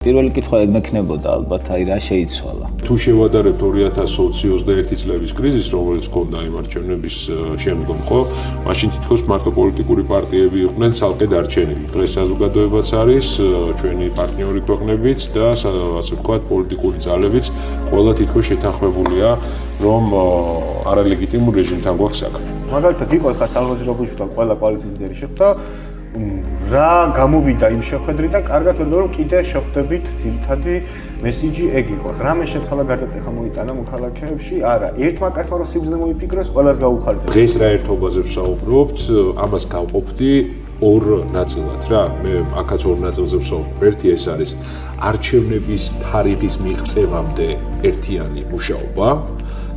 პირველი კითხვა ეგ მექნებოდა ალბათ, აი რა შეიცვალა. თუ შევადარებთ 2021 წლების კრიზისს, რომელიც ჰქონდა იმ არჩევნების შემდგომ, ხო? მაშინ თითქოს მარტო პოლიტიკური პარტიები იყვნენ ცალკე დარჩენილი. დღეს საზოგადოებაც არის, ჩვენი პარტნიორი ქვეყნებიც და ასე ვთქვათ, პოლიტიკური ძალებიც ყველა თითქოს შეთანხმებულია, რომ არალეგიტიმურ რეჟიმთან გვაქვს საქმე. მაგალითად, იყო ხა სალვადორ ჟობოშთან ყველა კოალიციის ლიდერი შეხვდა. რა გამოვიდა იმ შეხვედრიდან, კარგად ვერდო რომ კიდე შეხვდებით, ძირითადი მესიჯი ეგ იყო. რამე შეცვალა გადატეხა მოიტანა მოქალაქეებში? არა, ერთმა კაცმა რომ სიბრძნე მოიფიქროს, ყველას გაუხარდა. დღეს რა ერთობაზე ვსაუბრობთ, ამას გავყოფდი ორ ნაწილად რა. მე აქაც ორ ნაწილზე ვსაუბრობ. ერთი ეს არის არჩევნების თარიღის მიღწევამდე ერთიანი მუშაობა.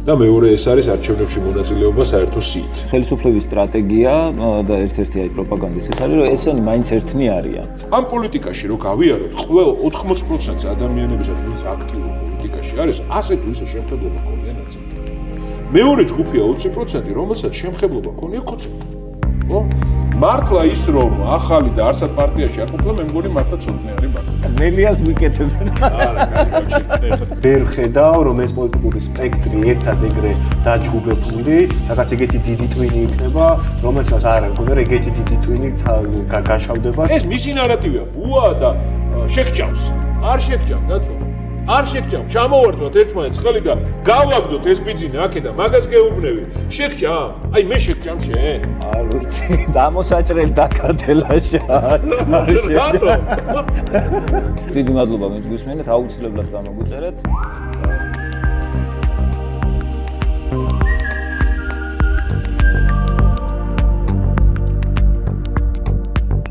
და მეორე ეს არის არჩევნებში მონაწილეობა საერთო სიით. ხელისუფლების სტრატეგია და ერთ-ერთი აი პროპაგანდის ეს არის, რომ ესენი მაინც ერთნი არიან. ამ პოლიტიკაში რო გავიაროთ, ყველა 80% ადამიანებისაც, ვინც აქტიურ პოლიტიკაში არის, ასე თუ ისე შემხებლობა ჰქონია ნაწილი. მეორე ჯგუფია 20%, რომელსაც შემხებლობა ჰქონია კოცებთან. ხო? მართლა ის რომ ახალი და არსად პარტიაში არ ყოფილა, მე მგონი მართლა ცოდნიანი მართლა. ნელიას ვიკეთებ. არა, კაი, ვერ ხედავ რომ ეს პოლიტიკური სპექტრი ერთად ეგრე დაჯგუფებული, რაღაც ეგეთი დიდი ტვინი იქნება, რომელსაც არ მგონი რომ ეგეთი დიდი ტვინი გაშავდება. ეს მისი ნარატივია, ბუა და შეგჭავს. არ შეგჭავ, დათო. არ შეგჭავ, ჩამოვარდოთ ერთმანეთს ხელი და გავაგდოთ ეს ბიძინა აქედა, მაგას გეუბნები. შეგჭავ? აი მე შეგჭამ შენ. არ ვიცი, დამოსაჭრელი დაკარდელაშა. რატო? დიდი მადლობა ვინც გვისმენთ, აუცილებლად გამოგვიწერეთ.